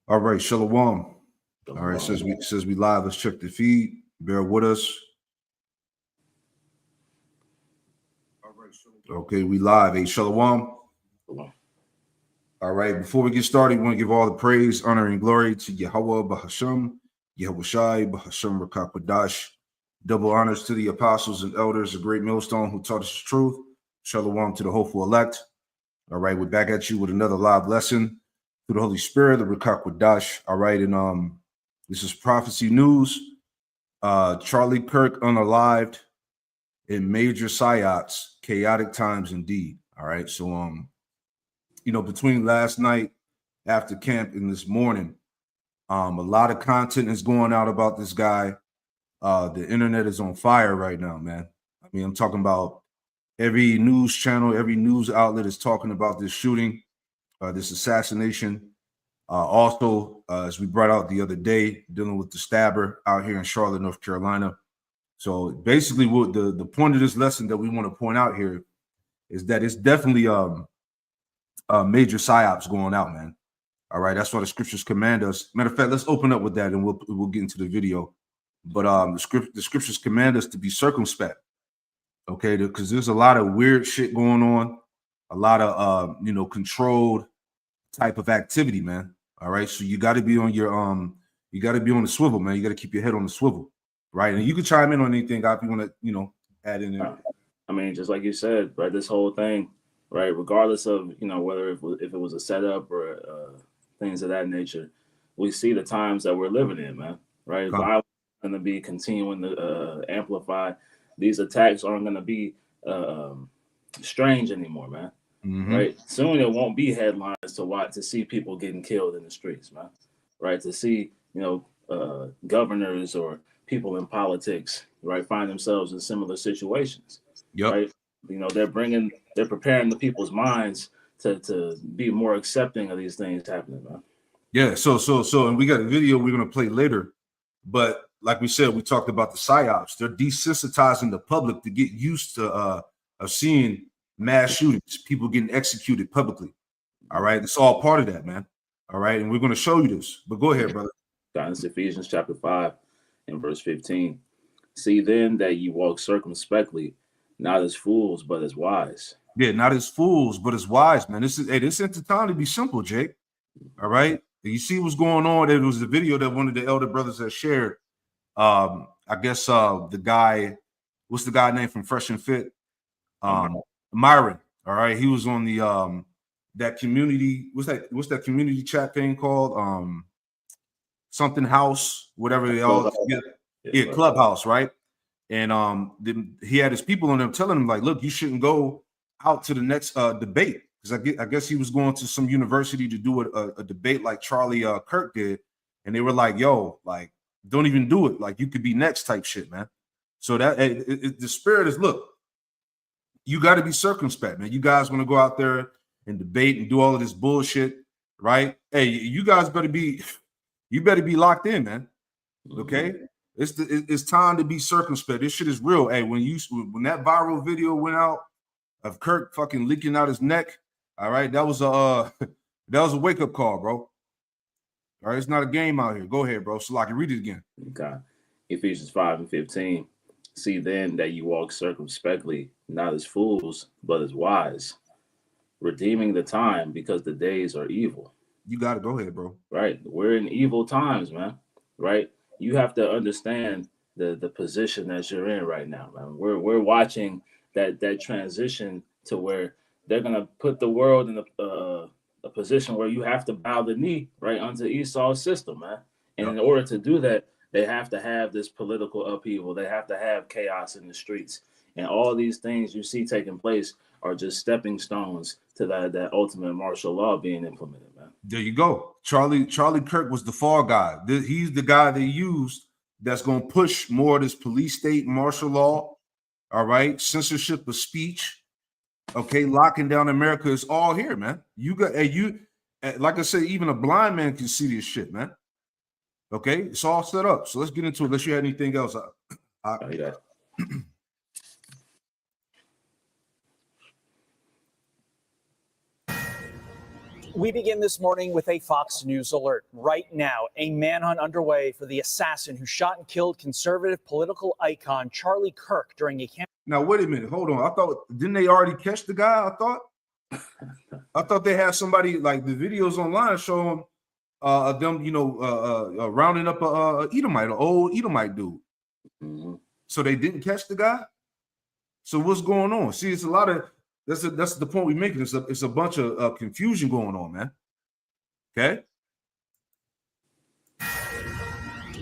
All right, Shalom. All right, Shalom. says we live. Let's check the feed. Bear with us. Okay, we live. Hey, Shalom. Shalom. All right, before we get started, we want to give all the praise, honor, and glory to Yahweh Bahasham, Yahweh Shai, Bahasham Rakakwadash. Double honors to the apostles and elders, a great millstone who taught us the truth. Shalom to the hopeful elect. All right, we're back at you with another live lesson through the Holy Spirit, the Rakakwadash. All right, and this is prophecy news. Charlie Kirk unalived in major psyops, chaotic times indeed. All right, so between last night after camp and this morning, a lot of content is going out about this guy. The internet is on fire right now, man. I mean, I'm talking about every news channel, every news outlet is talking about this shooting, this assassination. Also, as we brought out the other day, dealing with the stabber out here in Charlotte, North Carolina. So basically, what the point of this lesson that we want to point out here is that it's definitely major psyops going out, man. All right, that's why the scriptures command us. Matter of fact, let's open up with that, and we'll get into the video. But the scriptures command us to be circumspect, okay? Because there's a lot of weird shit going on, a lot of controlled type of activity, man. All right, so you got to be on your you got to be on the swivel, man. You got to keep your head on the swivel, right? And you can chime in on anything, if you want to, add in there. I mean, just like you said, right? This whole thing, right? Regardless of whether if it was a setup or things of that nature, we see the times that we're living in, man. Right? Violence is going to be continuing to amplify. These attacks aren't going to be strange anymore, man. Mm-hmm. Right? Soon it won't be headlines to see people getting killed in the streets, man. Right? To see governors or people in politics, right, find themselves in similar situations. Yep. Right? They're preparing the people's minds to be more accepting of these things happening, man. Yeah. So, and we got a video we're gonna play later, but like we said, we talked about the psyops. They're desensitizing the public to get used to of seeing mass shootings, people getting executed publicly. All right, it's all part of that, man. All right, and we're gonna show you this. But go ahead, brother. That's Ephesians chapter 5 and verse 15. See then that you walk circumspectly, not as fools, but as wise. Yeah, not as fools, but as wise, man. This ain't the time to be simple, Jake. All right. You see what's going on. There was a video that one of the elder brothers had shared. I guess the guy, what's the guy name from Fresh and Fit? Myron. All right. He was on the that community. What's that community chat thing called? Something house, whatever they all Clubhouse, right? And he had his people on them telling him, like, look, you shouldn't go out to the next debate. Because I guess he was going to some university to do a debate like Charlie Kirk did. And they were like, yo, like, don't even do it. Like, you could be next type shit, man. So that the spirit is, look, you got to be circumspect, man. You guys want to go out there and debate and do all of this bullshit, right? Hey, you guys better be locked in, man. Okay? It's time to be circumspect. This shit is real. Hey, when that viral video went out of Kirk fucking leaking out his neck, all right, that was a wake-up call, bro. All right, it's not a game out here. Go ahead, bro. So I can read it again. Okay. Ephesians 5 and 15. See then that you walk circumspectly, not as fools, but as wise, redeeming the time because the days are evil. You got to go ahead, bro. Right. We're in evil times, man. Right. You have to understand the position that you're in right now, man. We're watching that transition to where they're gonna put the world in a position where you have to bow the knee, right, unto Esau's system, man. And in order to do that, they have to have this political upheaval. They have to have chaos in the streets, and all these things you see taking place are just stepping stones to that ultimate martial law being implemented, man. There you go. Charlie Kirk was the fall guy. He's the guy they used that's going to push more of this police state martial law. All right, censorship of speech. Okay, locking down America is all here, man. Like I said, even a blind man can see this shit, man. Okay, it's all set up. So let's get into it. Unless you had anything else. Yeah. We begin this morning with a Fox News alert. Right now, a manhunt underway for the assassin who shot and killed conservative political icon Charlie Kirk during a campaign. Now, wait a minute. Hold on. I thought, didn't they already catch the guy? I thought they had somebody, like the videos online showing them, rounding up a Edomite, an old Edomite dude. Mm-hmm. So they didn't catch the guy. So what's going on? See, it's a lot of that's the point we're making. It's a bunch of confusion going on, man. Okay.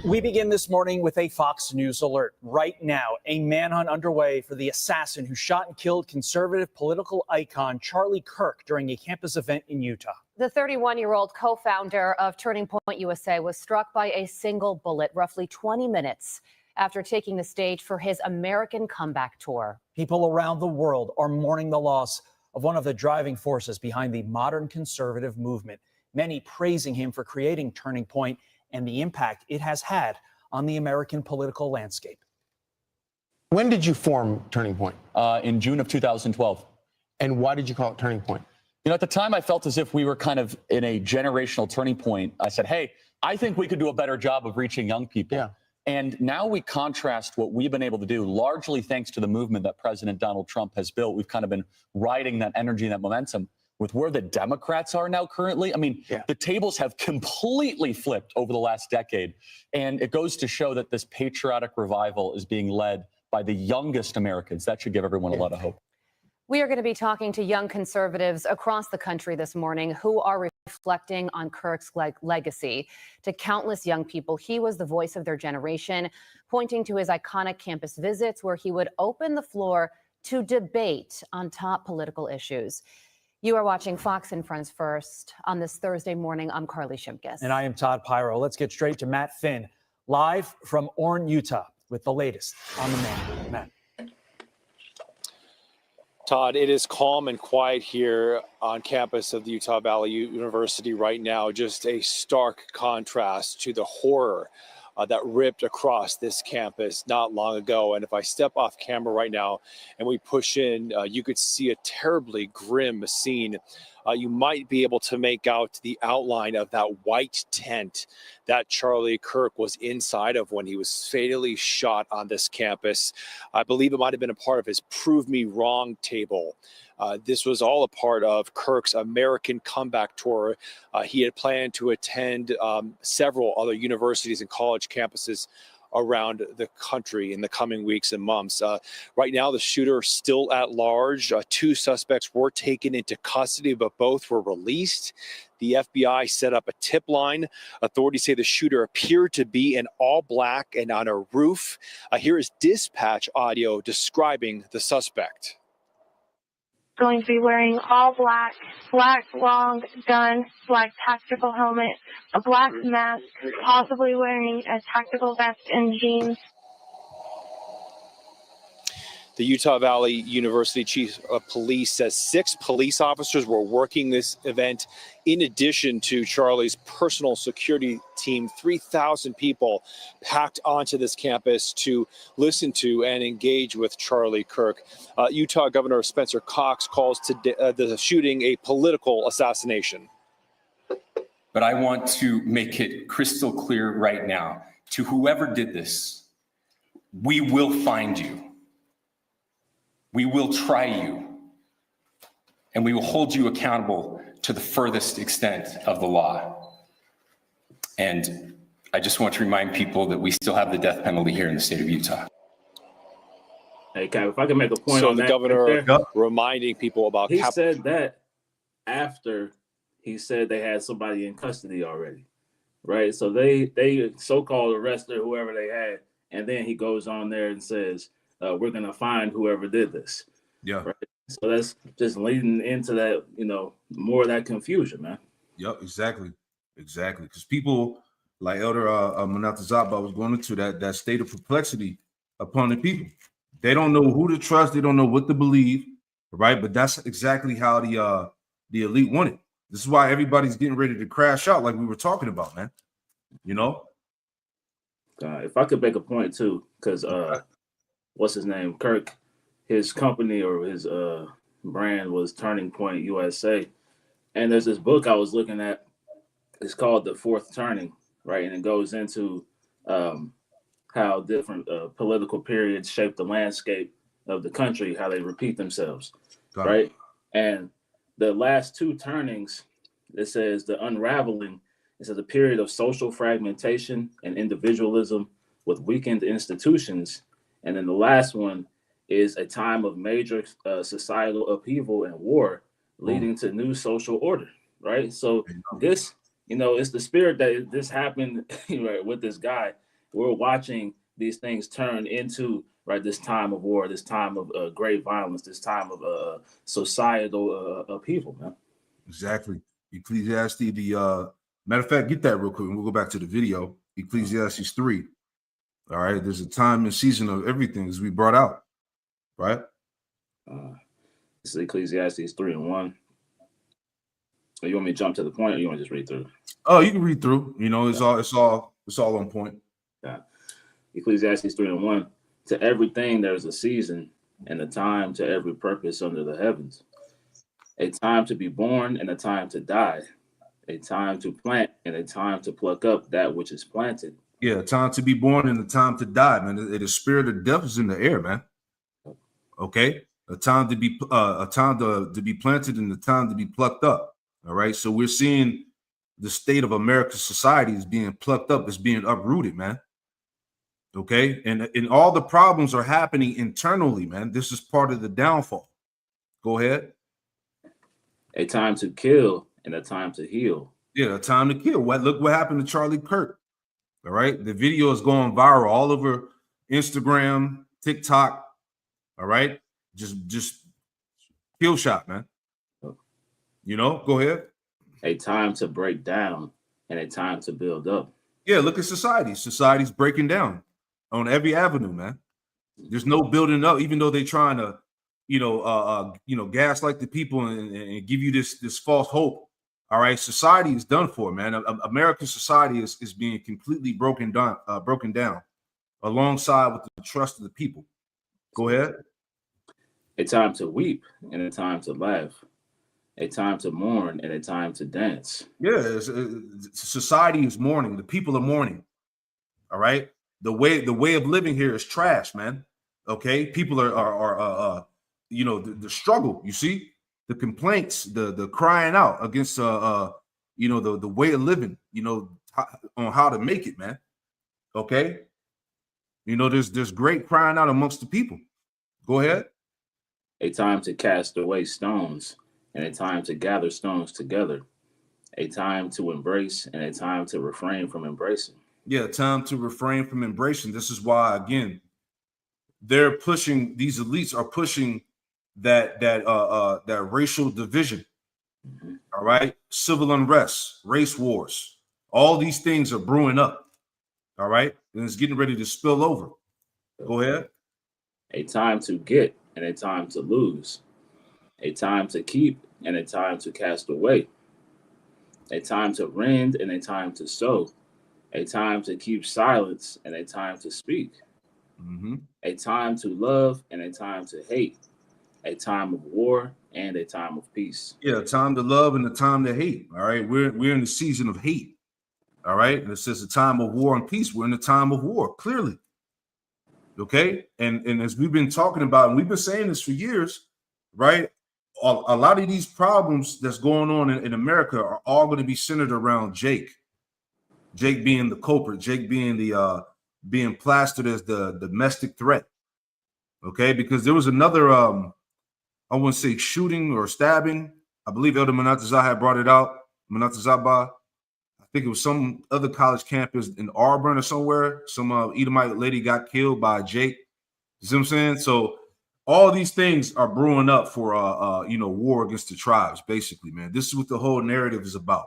We begin this morning with a Fox News alert. Right now, a manhunt underway for the assassin who shot and killed conservative political icon Charlie Kirk during a campus event in Utah. The 31-year-old co-founder of Turning Point USA was struck by a single bullet roughly 20 minutes after taking the stage for his American comeback tour. People around the world are mourning the loss of one of the driving forces behind the modern conservative movement, many praising him for creating Turning Point and the impact it has had on the American political landscape. When did you form Turning Point? In June of 2012. And why did you call it Turning Point? You know, at the time, I felt as if we were kind of in a generational turning point. I said, hey, I think we could do a better job of reaching young people. Yeah. And now we contrast what we've been able to do, largely thanks to the movement that President Donald Trump has built. We've kind of been riding that energy and that momentum with where the Democrats are now currently. I mean, the tables have completely flipped over the last decade. And it goes to show that this patriotic revival is being led by the youngest Americans. That should give everyone a lot of hope. We are going to be talking to young conservatives across the country this morning who are reflecting on Kirk's legacy. To countless young people, he was the voice of their generation, pointing to his iconic campus visits where he would open the floor to debate on top political issues. You are watching Fox and Friends First on this Thursday morning. I'm Carly Shimkus. And I am Todd Pyro. Let's get straight to Matt Finn, live from Orne, Utah, with the latest on the man. Matt. Todd, it is calm and quiet here on campus of the Utah Valley University right now. Just a stark contrast to the horror that ripped across this campus not long ago. And if I step off camera right now and we push in, you could see a terribly grim scene. You might be able to make out the outline of that white tent that Charlie Kirk was inside of when he was fatally shot on this campus. I believe it might have been a part of his Prove Me Wrong table. This was all a part of Kirk's American comeback tour. He had planned to attend several other universities and college campuses around the country in the coming weeks and months. Right now, the shooter still at large. Two suspects were taken into custody, but both were released. The FBI set up a tip line. Authorities say the shooter appeared to be in all black and on a roof. Here is dispatch audio describing the suspect. Going to be wearing all black, black long gun, black tactical helmet, a black mask, possibly wearing a tactical vest and jeans. The Utah Valley University Chief of Police says 6 police officers were working this event. In addition to Charlie's personal security team, 3,000 people packed onto this campus to listen to and engage with Charlie Kirk. Utah Governor Spencer Cox calls the shooting a political assassination. But I want to make it crystal clear right now to whoever did this, we will find you. We will try you, and we will hold you accountable to the furthest extent of the law. And I just want to remind people that we still have the death penalty here in the state of Utah. Hey, Cap, if I can make a point so on the that. governor reminding people about he said that after he said they had somebody in custody already, right? So they so-called arrested whoever they had, and then he goes on there and says, we're going to find whoever did this. Yeah. Right? So that's just leading into that, more of that confusion, man. Yep, exactly. Because people like Elder Manatazaba was going into that state of perplexity upon the people. They don't know who to trust. They don't know what to believe, right? But that's exactly how the elite want it. This is why everybody's getting ready to crash out like we were talking about, man. If I could make a point, too, because what's his name? Kirk, his company or his brand was Turning Point USA. And there's this book I was looking at. It's called The Fourth Turning, right? And it goes into how different political periods shape the landscape of the country, how they repeat themselves, right? And the last two turnings, it says the unraveling is a period of social fragmentation and individualism with weakened institutions. And then the last one is a time of major societal upheaval and war leading to new social order, right? So this, it's the spirit that this happened right, with this guy. We're watching these things turn into this time of war, this time of great violence, this time of societal upheaval, man. Exactly. Ecclesiastes, the matter of fact, get that real quick and we'll go back to the video. Ecclesiastes 3. All right. There's a time and season of everything as we brought out. Right. This is Ecclesiastes 3:1. So you want me to jump to the point, or you want to just read through? Oh, you can read through. It's all on point. Yeah. Ecclesiastes 3:1. To everything there is a season, and a time to every purpose under the heavens. A time to be born and a time to die. A time to plant and a time to pluck up that which is planted. Yeah, a time to be born and a time to die, man. The spirit of death is in the air, man. Okay, a time to be planted and a time to be plucked up. All right, so we're seeing the state of American society is being plucked up, is being uprooted, man. Okay, and all the problems are happening internally, man. This is part of the downfall. Go ahead. A time to kill and a time to heal. Yeah, a time to kill. Look what happened to Charlie Kirk. All right, the video is going viral all over Instagram, TikTok. All right, just kill shot, man. Go ahead. A time to break down and a time to build up. Yeah, look at society. Society's breaking down on every avenue, man. There's no building up, even though they're trying to, gaslight the people and give you this false hope. All right, society is done for, man. American society is being completely broken down, alongside with the trust of the people. Go ahead. A time to weep and a time to laugh. A time to mourn and a time to dance. Yeah, society is mourning. The people are mourning. All right. The way of living here is trash, man. Okay. People are the struggle. You see the complaints, the crying out against the way of living. On how to make it, man. Okay. There's great crying out amongst the people. Go ahead. A time to cast away stones and a time to gather stones together. A time to embrace and a time to refrain from embracing. Yeah, time to refrain from embracing. This is why, again, they're pushing, these elites are pushing that racial division. Mm-hmm. All right. Civil unrest, race wars, all these things are brewing up. All right. And it's getting ready to spill over. Go ahead. A time to get and a time to lose. A time to keep and a time to cast away. A time to rend and a time to sow. A time to keep silence and a time to speak. Mm-hmm. A time to love and a time to hate. A time of war and a time of peace. Yeah, a time to love and a time to hate. All right. We're in the season of hate. All right. And it says a time of war and peace. We're in the time of war, clearly. Okay. And as we've been talking about, and we've been saying this for years, right? A lot of these problems that's going on in America are all going to be centered around Jake. Jake being the culprit, Jake being the being plastered as the domestic threat. Okay, because there was another I wouldn't say shooting or stabbing. I believe Elder Manatazah had brought it out. Manatazah, I think it was some other college campus in Auburn or somewhere. Some Edomite lady got killed by Jake. You see what I'm saying? So all these things are brewing up for war against the tribes, basically, man. This is what the whole narrative is about.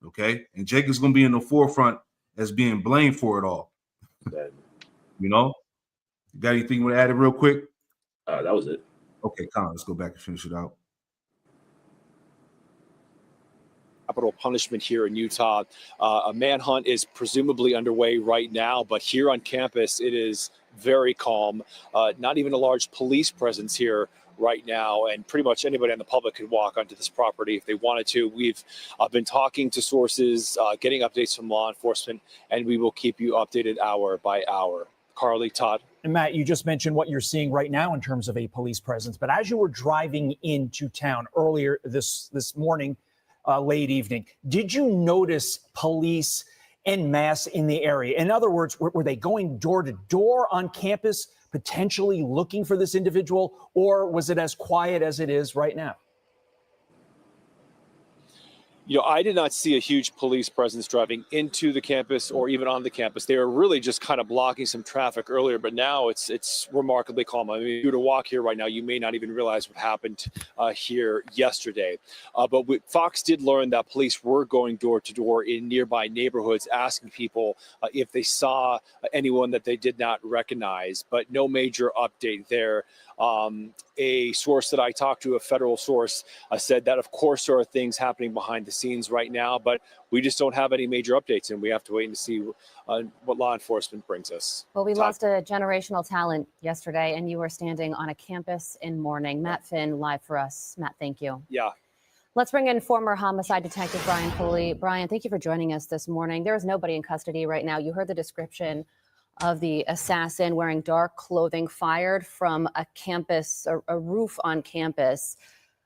Okay, and Jake is going to be in the forefront as being blamed for it all. Exactly. You got anything you want to add it real quick? That was it. Okay, come on, let's go back and finish it out. Capital punishment here in Utah. A manhunt is presumably underway right now, but here on campus, it is very calm. Not even a large police presence here right now, and pretty much anybody in the public could walk onto this property if they wanted to. We've been talking to sources, getting updates from law enforcement, and we will keep you updated hour by hour. Carly, Todd. And Matt, you just mentioned what you're seeing right now in terms of a police presence, but as you were driving into town earlier this morning, late evening, did you notice police en masse in the area? In other words, were they going door to door on campus, potentially looking for this individual, or was it as quiet as it is right now? You know, I did not see a huge police presence driving into the campus or even on the campus. They were really just kind of blocking some traffic earlier, but now it's remarkably calm. I mean, if you were to walk here right now, you may not even realize what happened here yesterday. But Fox did learn that police were going door to door in nearby neighborhoods, asking people if they saw anyone that they did not recognize, but no major update there. A source that I talked to, a federal source, said that, of course, there are things happening behind the scenes right now, but we just don't have any major updates, and we have to wait and see what law enforcement brings us. Well, we lost a generational talent yesterday, and you were standing on a campus in mourning. Matt Finn, live for us. Matt, thank you. Yeah. Let's bring in former homicide detective Brian Foley. Brian, thank you for joining us this morning. There is nobody in custody right now. You heard the description of the assassin wearing dark clothing fired from a campus, a roof on campus.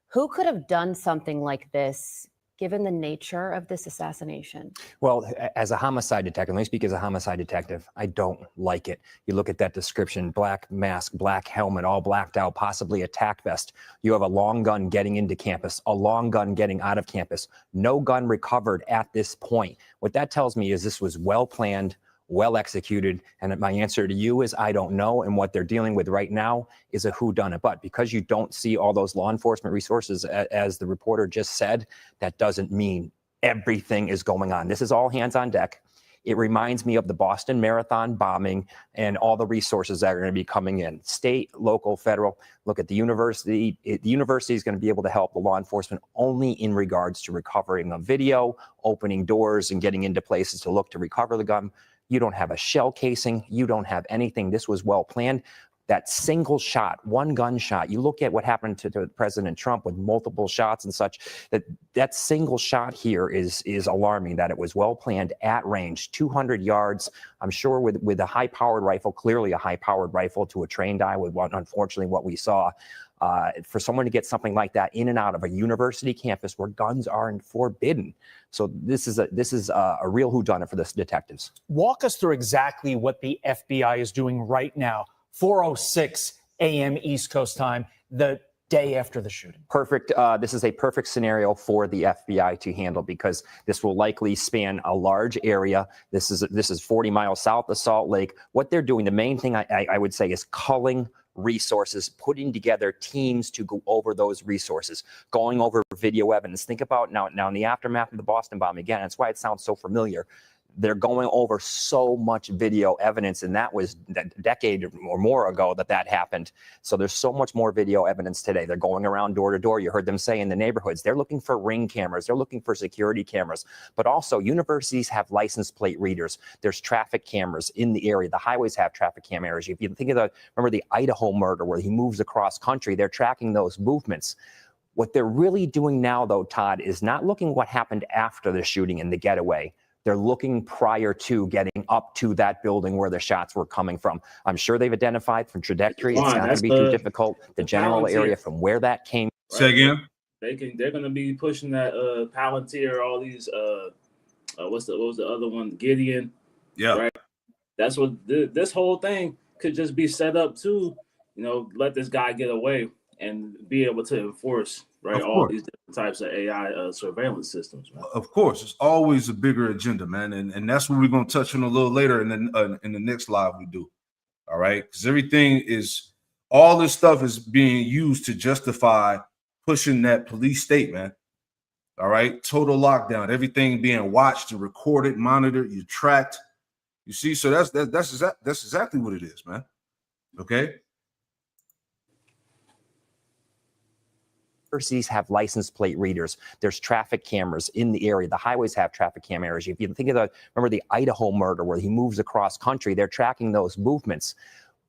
Who could have done something like this, given the nature of this assassination? Well, as a homicide detective, let me speak as a homicide detective, I don't like it. You look at that description, black mask, black helmet, all blacked out, possibly a tack vest. You have a long gun getting into campus, a long gun getting out of campus. No gun recovered at this point. What that tells me is this was well planned, well executed, and my answer to you is I don't know, and what they're dealing with right now is a whodunit. But because you don't see all those law enforcement resources, as the reporter just said, that doesn't mean everything is going on. This is all hands on deck. It reminds me of the Boston Marathon bombing and all the resources that are going to be coming in, state, local, federal. Look at the university. The university is going to be able to help the law enforcement only in regards to recovering a video, opening doors, and getting into places to look to recover the gun. You don't have a shell casing. You don't have anything. This was well planned. That single shot, one gunshot, you look at what happened to President Trump with multiple shots and such, that single shot here is alarming, that it was well planned at range, 200 yards. I'm sure with a high-powered rifle, clearly a high-powered rifle to a trained eye with unfortunately what we saw. For someone to get something like that in and out of a university campus where guns aren't forbidden. So this is a real whodunit for the detectives. Walk us through exactly what the FBI is doing right now, 4:06 a.m. East Coast time, the day after the shooting. Perfect. This is a perfect scenario for the FBI to handle because this will likely span a large area. This is 40 miles south of Salt Lake. What they're doing, the main thing I would say is culling resources, putting together teams to go over those resources, going over video evidence. Think about now in the aftermath of the Boston bomb, again, that's why it sounds so familiar. They're going over so much video evidence, and that was a decade or more ago that happened. So there's so much more video evidence today. They're going around door to door. You heard them say in the neighborhoods, they're looking for Ring cameras. They're looking for security cameras. But also universities have license plate readers. There's traffic cameras in the area. The highways have traffic cameras. If you think of remember the Idaho murder where he moves across country, they're tracking those movements. What they're really doing now, though, Todd, is not looking what happened after the shooting and the getaway. They're looking prior to getting up to that building where the shots were coming from. I'm sure they've identified from trajectory. It's not going to be too difficult. The general area from where that came. Say again. They're going to be pushing that Palantir, all these. What was the other one? Gideon. Yeah. Right. That's what this whole thing could just be set up to, let this guy get away and be able to enforce. Right, all these different types of AI surveillance systems. Man. Of course, it's always a bigger agenda, man, and that's what we're going to touch on a little later in the next live we do. All right, because all this stuff is being used to justify pushing that police state, man. All right, total lockdown, everything being watched and recorded, monitored, you tracked. You see, so that's exactly what it is, man. Okay. Universities have license plate readers. There's traffic cameras in the area. The highways have traffic cameras. If you think of remember the Idaho murder where he moves across country, they're tracking those movements.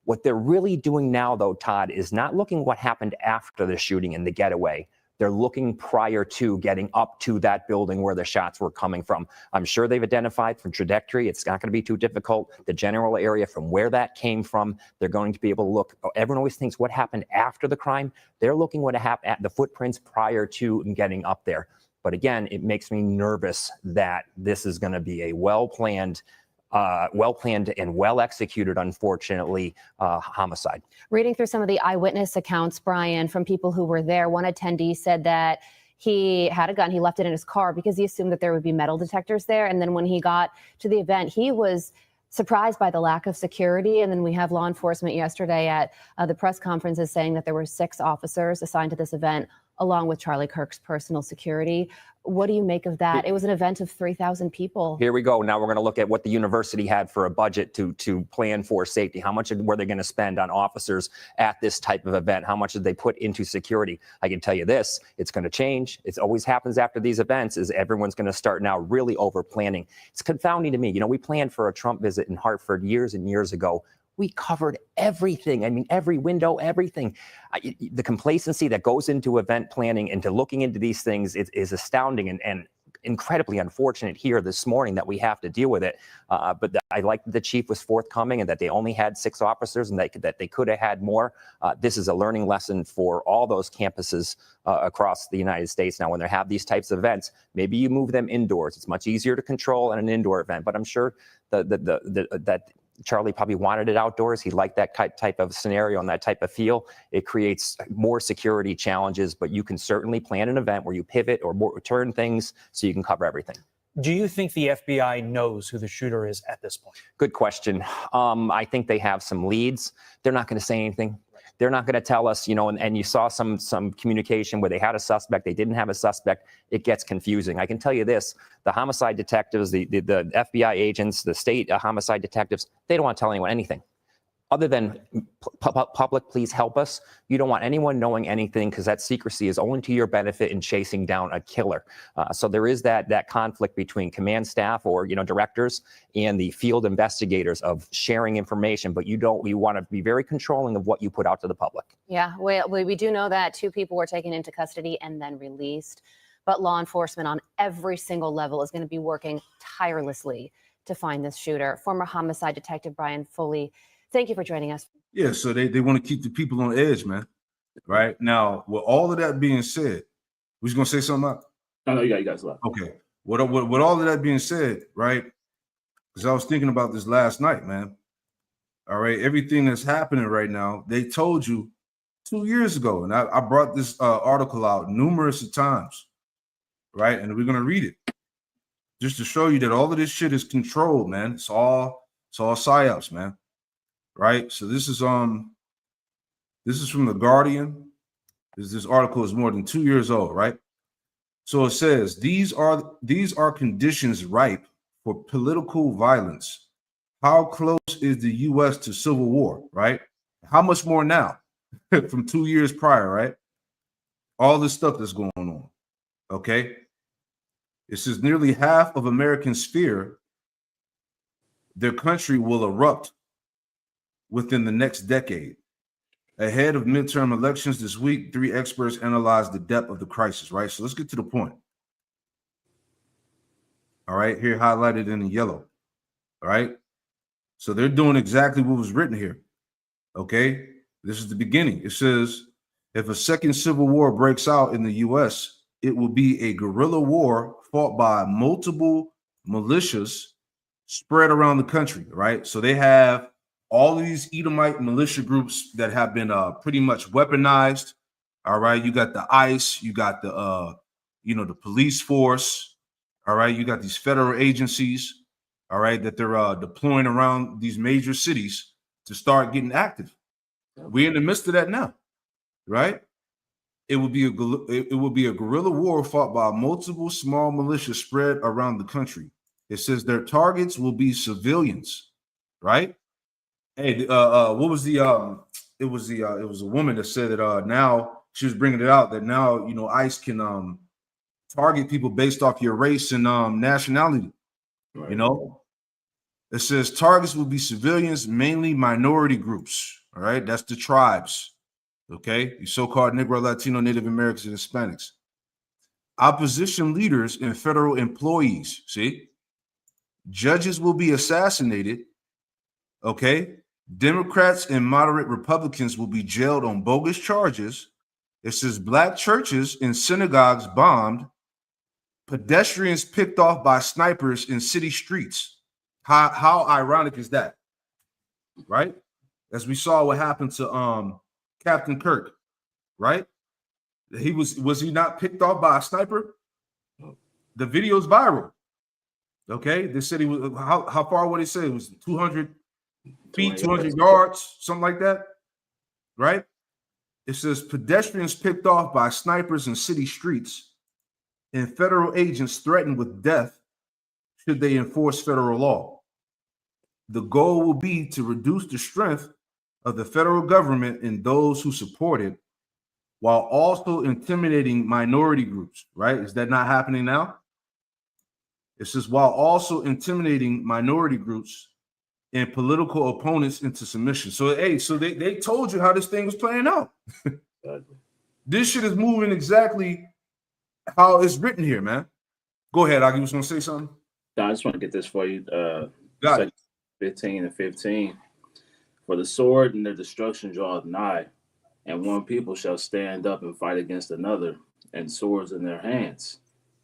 What they're really doing now, though, Todd, is not looking what happened after the shooting and the getaway. They're looking prior to getting up to that building where the shots were coming from. I'm sure they've identified from trajectory. It's not going to be too difficult. The general area from where that came from, they're going to be able to look. Everyone always thinks what happened after the crime. They're looking what happened at the footprints prior to getting up there. But again, it makes me nervous that this is going to be a well-planned and well-executed, unfortunately, homicide. Reading through some of the eyewitness accounts, Brian, from people who were there, one attendee said that he had a gun. He left it in his car because he assumed that there would be metal detectors there. And then when he got to the event, he was surprised by the lack of security. And then we have law enforcement yesterday at the press conferences saying that there were 6 officers assigned to this event, along with Charlie Kirk's personal security. What do you make of that? It was an event of 3,000 people. Here we go. Now we're going to look at what the university had for a budget to plan for safety. How much were they going to spend on officers at this type of event? How much did they put into security? I can tell you this, it's going to change. It always happens after these events is everyone's going to start now really over planning. It's confounding to me. You know, we planned for a Trump visit in Hartford years and years ago. We covered everything. I mean, every window, everything. The complacency that goes into event planning and to looking into these things is astounding and incredibly unfortunate here this morning that we have to deal with it. But I like that the chief was forthcoming and that they only had 6 officers and that they could have had more. This is a learning lesson for all those campuses across the United States. Now, when they have these types of events, maybe you move them indoors. It's much easier to control in an indoor event, but I'm sure that Charlie probably wanted it outdoors. He liked that type of scenario and that type of feel. It creates more security challenges, but you can certainly plan an event where you pivot or turn things so you can cover everything. Do you think the FBI knows who the shooter is at this point? Good question. I think they have some leads. They're not going to say anything. They're not going to tell us, you know, and you saw some communication where they had a suspect, they didn't have a suspect. It gets confusing. I can tell you this, the homicide detectives, the FBI agents, the state homicide detectives, they don't want to tell anyone anything. Other than public, please help us. You don't want anyone knowing anything because that secrecy is only to your benefit in chasing down a killer. So there is that conflict between command staff or, you know, directors and the field investigators of sharing information, but you want to be very controlling of what you put out to the public. Yeah, we do know that 2 people were taken into custody and then released, but law enforcement on every single level is going to be working tirelessly to find this shooter. Former homicide detective Brian Foley, thank you for joining us. Yeah, so they want to keep the people on edge, man. Right now, with all of that being said, we just gonna say something out? No, you guys left. Okay. With all of that being said, right? Because I was thinking about this last night, man. All right, everything that's happening right now, they told you 2 years ago, and I brought this article out numerous times, right? And we're gonna read it just to show you that all of this shit is controlled, man. It's all psyops, man. Right. So this is from The Guardian. This article is more than 2 years old, right? So it says these are conditions ripe for political violence. How close is the U.S. to civil war, right? How much more now from 2 years prior, right? All this stuff that's going on. Okay. It says nearly half of Americans fear their country will erupt within the next decade. Ahead of midterm elections this week, 3 experts analyzed the depth of the crisis, right? So let's get to the point. All right, here highlighted in yellow. All right. So they're doing exactly what was written here. Okay. This is the beginning. It says, if a second civil war breaks out in the U.S., it will be a guerrilla war fought by multiple militias spread around the country, right? So they have all of these Edomite militia groups that have been pretty much weaponized. All right. You got the ICE, you got the the police force. All right. You got these federal agencies, all right, that they're deploying around these major cities to start getting active. We're in the midst of that now, right? It will be a guerrilla war fought by multiple small militias spread around the country. It says their targets will be civilians, right? Hey, what was the it was a woman that said that now she was bringing it out that now ICE can target people based off your race and nationality, Right. you know. It says targets will be civilians, mainly minority groups. All right, that's the tribes. Okay, the so-called Negro, Latino, Native Americans, and Hispanics. Opposition leaders and federal employees. See, judges will be assassinated. Okay, Democrats and moderate Republicans will be jailed on bogus charges. It says black churches and synagogues bombed. Pedestrians picked off by snipers in city streets. How ironic is that? Right? As we saw what happened to Captain Kirk, right? He was he not picked off by a sniper? The video's viral. Okay, they said he was how far would they say it was 200 feet, 200 yards, something like that, right? It says pedestrians picked off by snipers in city streets and federal agents threatened with death should they enforce federal law. The goal will be to reduce the strength of the federal government and those who support it, while also intimidating minority groups, right? Is that not happening now? It says while also intimidating minority groups and political opponents into submission. So, hey, so they told you how this thing was playing out. This shit is moving exactly how it's written here, man. Go ahead, Aggie was gonna say something. No, I just want to get this for you. Got it. 15 and 15. For the sword and their destruction draweth nigh, and one people shall stand up and fight against another, and swords in their hands.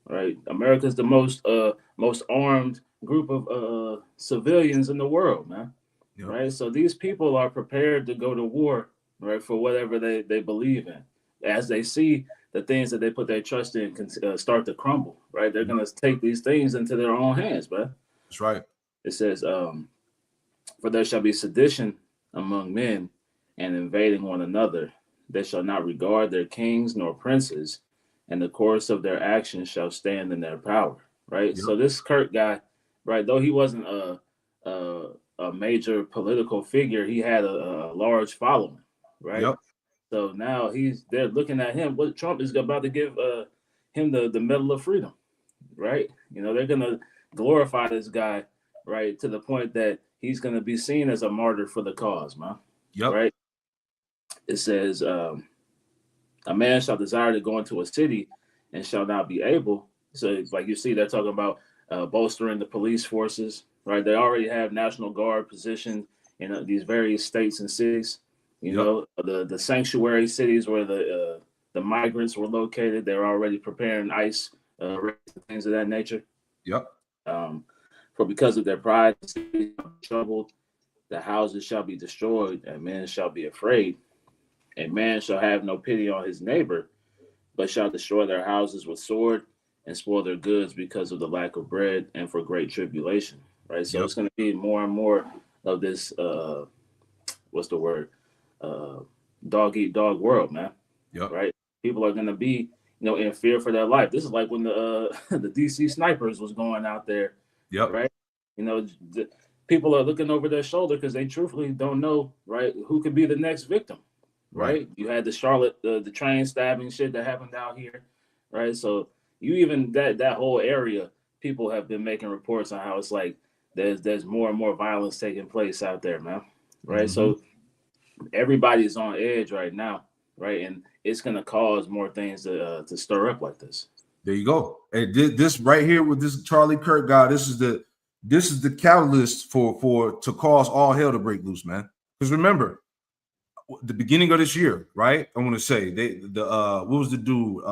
Right? America's the most armed group of civilians in the world, man. Yep. Right? So these people are prepared to go to war, right, for whatever they believe in. As they see the things that they put their trust in can start to crumble, right? They're going to take these things into their own hands, man. That's right. It says, for there shall be sedition among men and invading one another. They shall not regard their kings nor princes, and the course of their actions shall stand in their power, right? Yep. So this Kirk guy, right, though he wasn't a major political figure, he had a large following, right? Yep. So now they're looking at him. What Trump is about to give him the Medal of Freedom, right? You know, they're gonna glorify this guy, right, to the point that he's gonna be seen as a martyr for the cause, man. Yep. Right. It says, a man shall desire to go into a city and shall not be able. So, it's like you see, they're talking about bolstering the police forces, right? They already have National Guard positioned in these various states and cities. You know, the sanctuary cities where the migrants were located, they're already preparing ICE things of that nature. Yep. For because of their pride, the cities shall be troubled, the houses shall be destroyed, and men shall be afraid. A man shall have no pity on his neighbor, but shall destroy their houses with sword and spoil their goods because of the lack of bread and for great tribulation. Right. So it's going to be more and more of this. What's the word? Dog eat dog world, man. Yep. Right. People are going to be, in fear for their life. This is like when the DC snipers was going out there. Yep. Right. People are looking over their shoulder because they truthfully don't know, right, who could be the next victim. Right. You had the Charlotte, the train stabbing shit that happened out here. Right. So that whole area, people have been making reports on how it's like there's more and more violence taking place out there, man. Right. Mm-hmm. So everybody's on edge right now. Right. And it's going to cause more things to stir up like this. There you go. And this right here with this Charlie Kirk guy, this is the catalyst to cause all hell to break loose, man. Because remember, the beginning of this year, right? I want to say what was the dude?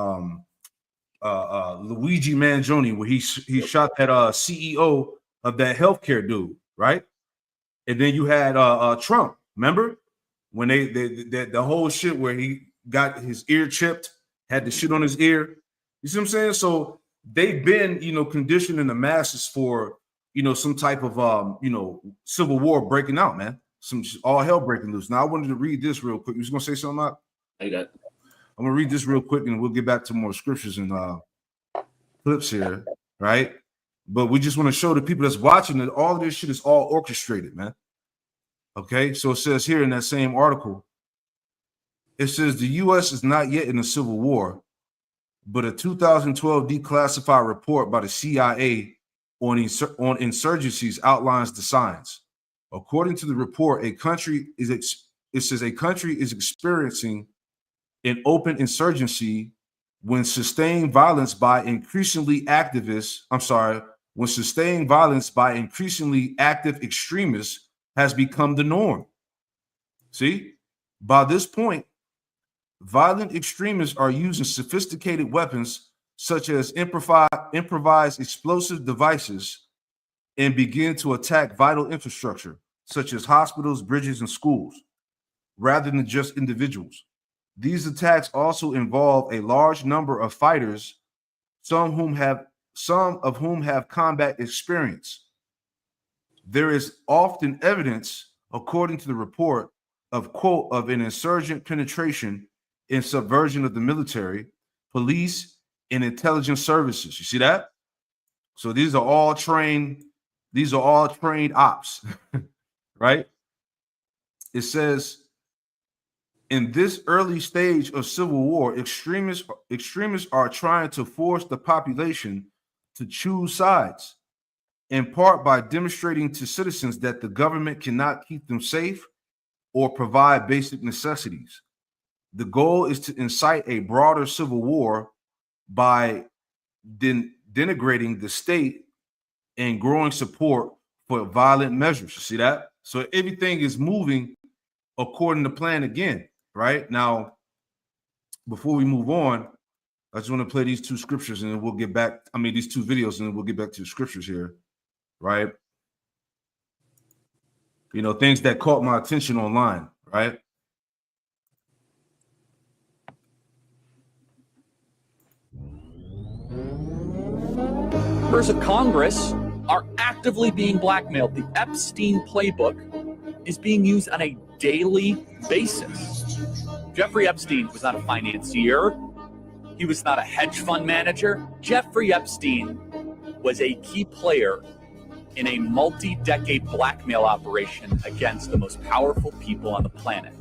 Luigi Mangione, where he shot that CEO of that healthcare dude, right? And then you had Trump, remember? When the whole shit where he got his ear chipped, had the shit on his ear. You see what I'm saying? So they've been, conditioning the masses for, some type of civil war breaking out, man. Some all hell breaking loose. Now I wanted to read this real quick. You was gonna say something, Mark? I got it. I'm gonna read this real quick and we'll get back to more scriptures and clips here, right? But we just want to show the people that's watching that all of this shit is all orchestrated, man. Okay, so it says here in that same article, it says the U.S. is not yet in a civil war, but a 2012 declassified report by the CIA on insurgencies outlines the signs. According to the report, a country is experiencing an open insurgency when sustained violence by increasingly active extremists has become the norm. See, by this point, violent extremists are using sophisticated weapons such as improvised explosive devices and begin to attack vital infrastructure such as hospitals, bridges, and schools, rather than just individuals. These attacks also involve a large number of fighters, some of whom have combat experience. There is often evidence, according to the report, of an insurgent penetration and subversion of the military, police, and intelligence services. You see that? So these are all trained ops, right? It says, in this early stage of civil war, extremists are trying to force the population to choose sides, in part by demonstrating to citizens that the government cannot keep them safe or provide basic necessities. The goal is to incite a broader civil war by denigrating the state and growing support for violent measures. You see that? So everything is moving according to plan again, right? Now, before we move on, I just want to play these two scriptures and then we'll get back. These two videos and then we'll get back to the scriptures here, right? Things that caught my attention online, right? Members of Congress are actively being blackmailed. The Epstein playbook is being used on a daily basis. Jeffrey Epstein was not a financier. He was not a hedge fund manager. Jeffrey Epstein was a key player in a multi-decade blackmail operation against the most powerful people on the planet.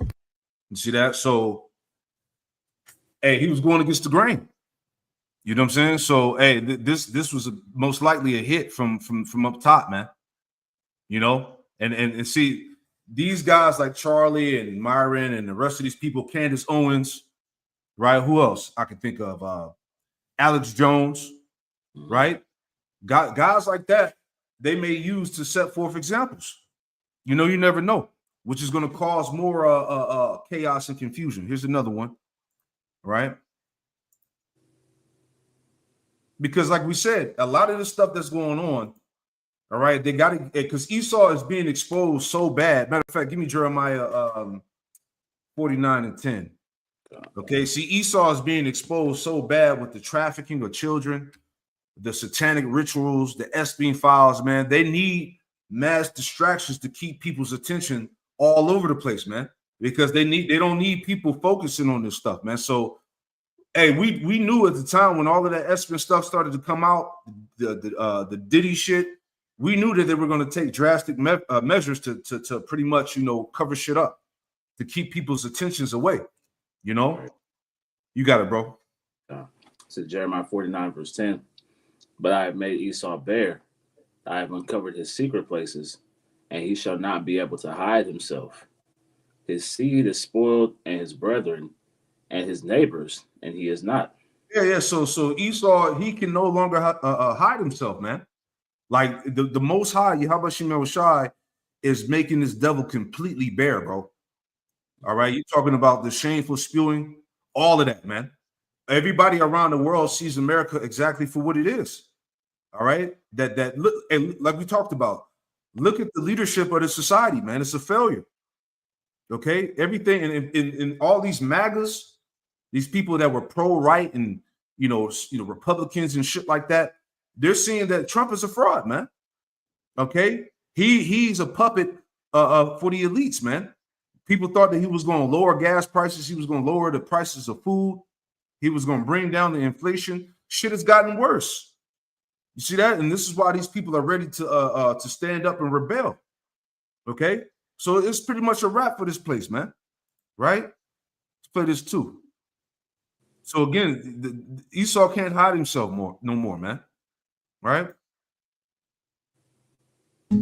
You see that? So, hey, he was going against the grain. You know what I'm saying? So, hey, this was most likely a hit from up top, man. And see, these guys like Charlie and Myron and the rest of these people, Candace Owens, right? Who else I can think of? Alex Jones, right? Guys like that, they may use to set forth examples. You never know, which is going to cause more chaos and confusion. Here's another one, right? Because like we said, a lot of the stuff that's going on, all right, they got to, because Esau is being exposed so bad. Matter of fact, give me Jeremiah 49:10. Okay, see, Esau is being exposed so bad with the trafficking of children, the satanic rituals, the Epstein files, man. They need mass distractions to keep people's attention all over the place, man, because they don't need people focusing on this stuff, man. So, hey, we knew at the time when all of that Epstein stuff started to come out, the Diddy shit, we knew that they were going to take drastic measures to pretty much, cover shit up, to keep people's attentions away. You got it, bro. So Jeremiah 49:10. But I have made Esau bare. I have uncovered his secret places, and he shall not be able to hide himself. His seed is spoiled, and his brethren, and his neighbors, and he is not. Yeah. So Esau, he can no longer hide himself, man. Like the Most High, Yahweh Shemel Shai, is making this devil completely bare, bro. All right, you're talking about the shameful spewing, all of that, man. Everybody around the world sees America exactly for what it is. All right, that look, and like we talked about, look at the leadership of the society, man. It's a failure. Okay, everything in all these MAGAs, these people that were pro-right and Republicans and shit like that, they're seeing that Trump is a fraud, man. Okay, he's a puppet for the elites, man. People thought that he was going to lower gas prices. He was going to lower the prices of food. He was going to bring down the inflation. Shit has gotten worse. You see that? And this is why these people are ready to stand up and rebel. Okay? So it's pretty much a wrap for this place, man. Right? Let's play this too. So again, Esau can't hide himself no more, man. Right?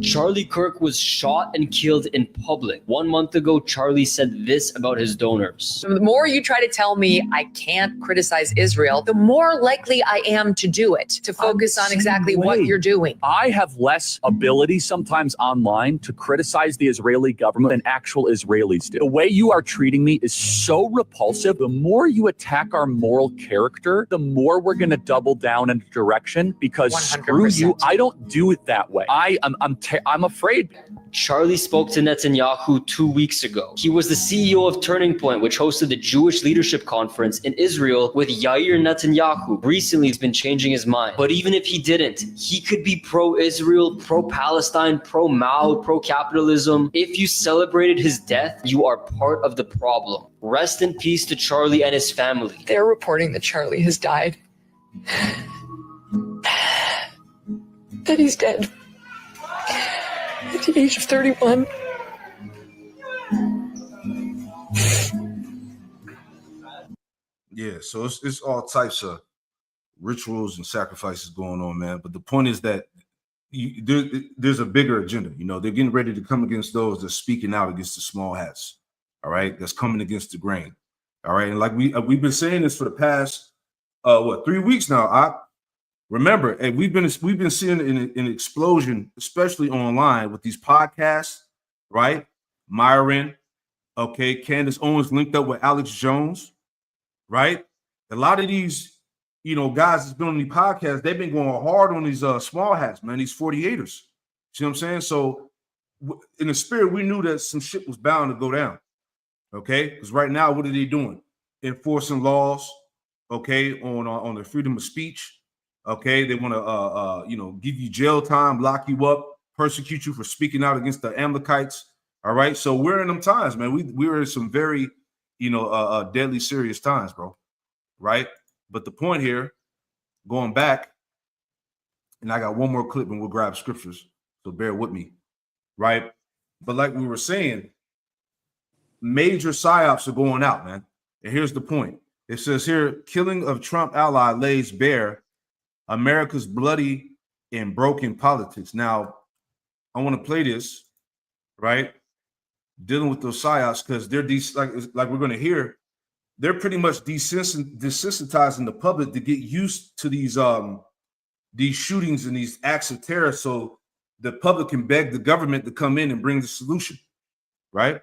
Charlie Kirk was shot and killed in public. 1 month ago, Charlie said this about his donors. The more you try to tell me I can't criticize Israel, the more likely I am to do it, to focus on exactly what you're doing. I have less ability sometimes online to criticize the Israeli government than actual Israelis do. The way you are treating me is so repulsive. The more you attack our moral character, the more we're going to double down in a direction, because 100%. screw you, I don't do it that way. I'm afraid. Charlie spoke to Netanyahu 2 weeks ago. He was the CEO of Turning Point, which hosted the Jewish Leadership Conference in Israel with Yair Netanyahu. Recently, he's been changing his mind. But even if he didn't, he could be pro-Israel, pro-Palestine, pro-Mao, pro-capitalism. If you celebrated his death, you are part of the problem. Rest in peace to Charlie and his family. They're reporting that Charlie has died. That he's dead. At the age of 31. Yeah, so it's all types of rituals and sacrifices going on, man. But the point is that there's a bigger agenda. You know, they're getting ready to come against those that's speaking out against the small hats. All right, that's coming against the grain. All right, and like we've been saying this for the past 3 weeks now. Remember, and we've been seeing an explosion, especially online with these podcasts, right? Myron, okay, Candace Owens linked up with Alex Jones, right? A lot of these, guys that's been on these podcasts, they've been going hard on these small hats, man, these 48ers. See what I'm saying? So in the spirit, we knew that some shit was bound to go down, okay? Because right now, what are they doing? Enforcing laws, okay, on the freedom of speech. Okay, they want to, give you jail time, lock you up, persecute you for speaking out against the Amalekites. All right, so we're in them times, man. We're in some very, deadly serious times, bro. Right, but the point here, going back, and I got one more clip, and we'll grab scriptures. So bear with me, right? But like we were saying, major psyops are going out, man. And here's the point: it says here, killing of Trump ally lays bare America's bloody and broken politics. Now, I want to play this, right? Dealing with those psyops, because they're like we're going to hear, they're pretty much desensitizing the public to get used to these shootings and these acts of terror, so the public can beg the government to come in and bring the solution, right?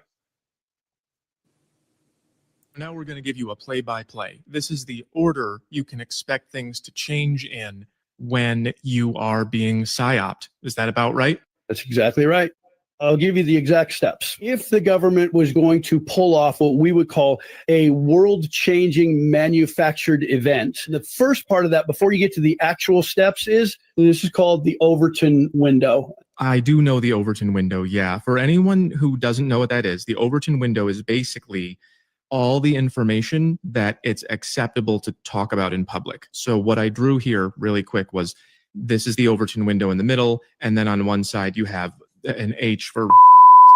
Now we're going to give you a play-by-play. This is the order you can expect things to change in when you are being psyoped. Is that about right? That's exactly right. I'll give you the exact steps. If the government was going to pull off what we would call a world-changing manufactured event, the first part of that, before you get to the actual steps, this is called the Overton window. I do know the Overton window, yeah. For anyone who doesn't know what that is, the Overton window is basically all the information that it's acceptable to talk about in public. So what I drew here really quick was, this is the Overton window in the middle, and then on one side you have an H for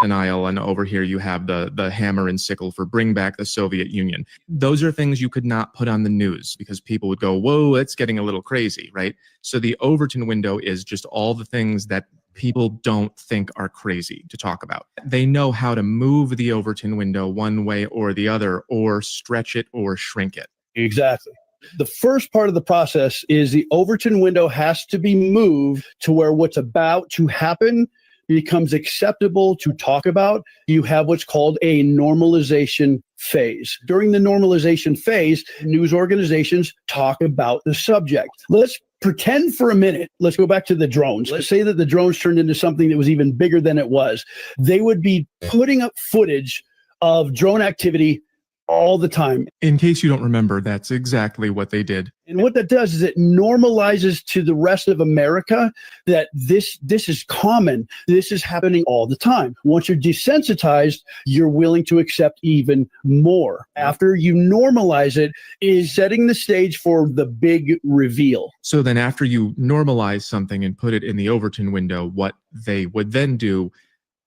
denial, and over here you have the hammer and sickle for bring back the Soviet Union. Those are things you could not put on the news because people would go, whoa, it's getting a little crazy, right? So the Overton window is just all the things that people don't think are crazy to talk about. They know how to move the Overton window one way or the other, or stretch it or shrink it. Exactly. The first part of the process is the Overton window has to be moved to where what's about to happen becomes acceptable to talk about. You have what's called a normalization phase. During the normalization phase, news organizations talk about the subject. Let's pretend for a minute, let's go back to the drones. Let's say that the drones turned into something that was even bigger than it was. They would be putting up footage of drone activity all the time. In case you don't remember, that's exactly what they did. And what that does is it normalizes to the rest of America that this is common. This is happening all the time. Once you're desensitized, you're willing to accept even more. After you normalize it, is setting the stage for the big reveal. So then after you normalize something and put it in the Overton window, what they would then do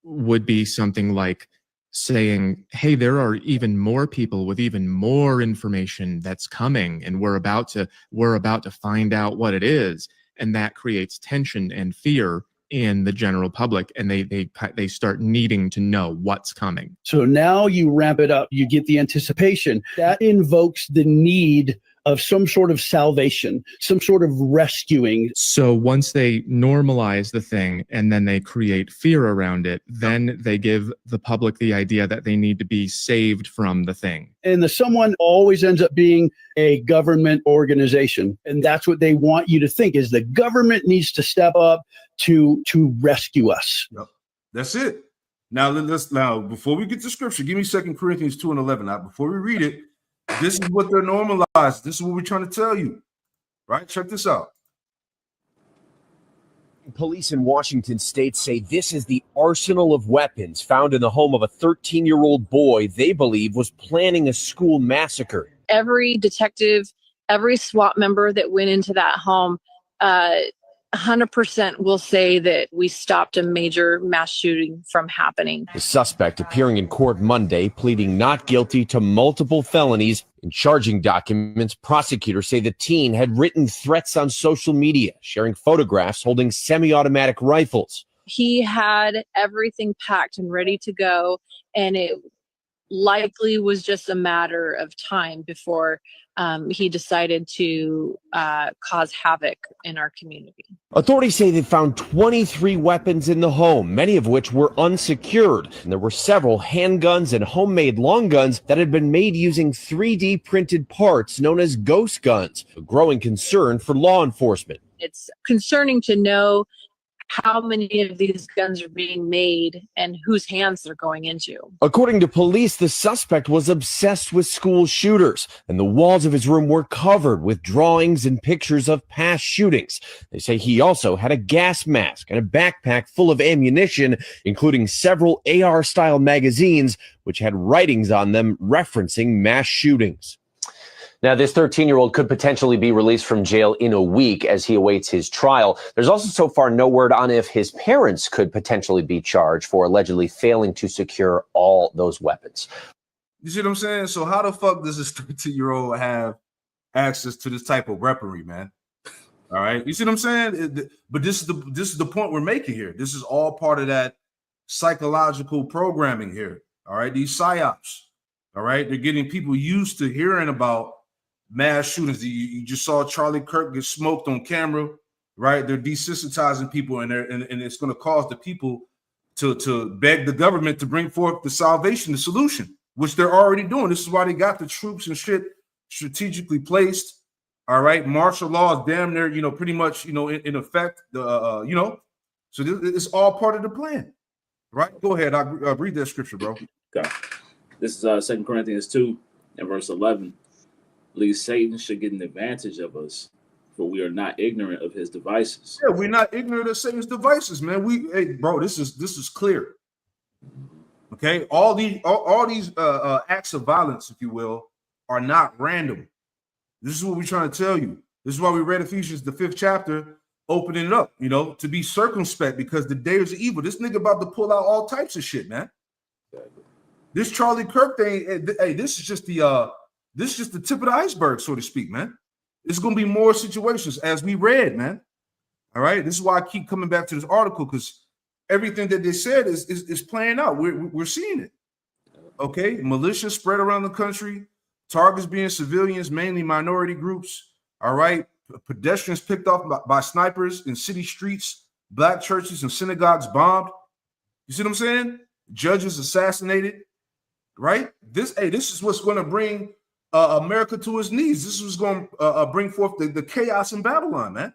would be something like saying, hey, there are even more people with even more information that's coming, and we're about to find out what it is. And that creates tension and fear in the general public, and they start needing to know what's coming. So now you ramp it up, you get the anticipation. That invokes the need of some sort of salvation, some sort of rescuing. So once they normalize the thing and then they create fear around it, then they give the public the idea that they need to be saved from the thing. And the someone always ends up being a government organization. And that's what they want you to think, is the government needs to step up to rescue us. Yep. That's it. Now before we get to scripture, give me 2 Corinthians 2:11. Now, before we read it, this is what they're normalized. This is what we're trying to tell you. Right? Check this out. Police in Washington state say this is the arsenal of weapons found in the home of a 13-year-old boy they believe was planning a school massacre. Every detective, every SWAT member that went into that home, 100% will say that we stopped a major mass shooting from happening. The suspect appearing in court Monday, pleading not guilty to multiple felonies. In charging documents, prosecutors say the teen had written threats on social media, sharing photographs holding semi-automatic rifles. He had everything packed and ready to go, and it likely was just a matter of time before he decided to cause havoc in our community. Authorities say they found 23 weapons in the home, many of which were unsecured. And there were several handguns and homemade long guns that had been made using 3D printed parts known as ghost guns, a growing concern for law enforcement. It's concerning to know how many of these guns are being made and whose hands they're going into. According to police, the suspect was obsessed with school shooters, and the walls of his room were covered with drawings and pictures of past shootings. They say he also had a gas mask and a backpack full of ammunition, including several AR-style magazines, which had writings on them referencing mass shootings. Now, this 13-year-old could potentially be released from jail in a week as he awaits his trial. There's also so far no word on if his parents could potentially be charged for allegedly failing to secure all those weapons. You see what I'm saying? So how the fuck does this 13-year-old have access to this type of weaponry, man? All right. You see what I'm saying? But this is the point we're making here. This is all part of that psychological programming here. All right. These psyops. All right. They're getting people used to hearing about mass shootings. You just saw Charlie Kirk get smoked on camera, right? They're desensitizing people, and it's going to cause the people to beg the government to bring forth the salvation, the solution, which they're already doing. This is why they got the troops and shit strategically placed. All right, martial law is damn near, pretty much, in effect. So it's all part of the plan, right? Go ahead, I'll read that scripture, bro. Okay. This is 2 Corinthians 2 and verse 11. Least Satan should get an advantage of us, for we are not ignorant of his devices. Yeah, we're not ignorant of Satan's devices, man. This is clear. Okay, all these acts of violence, if you will, are not random. This is what we're trying to tell you. This is why we read Ephesians, the 5th chapter, opening it up, to be circumspect, because the days are evil. This nigga about to pull out all types of shit, man. This Charlie Kirk thing, hey, this is just the tip of the iceberg, so to speak, man. There's going to be more situations as we read, man. All right. This is why I keep coming back to this article, because everything that they said is playing out. We're seeing it. Okay. Militia spread around the country. Targets being civilians, mainly minority groups. All right. Pedestrians picked off by snipers in city streets. Black churches and synagogues bombed. You see what I'm saying? Judges assassinated. Right. This is what's going to bring America to its knees. This was going to bring forth the chaos in Babylon, man.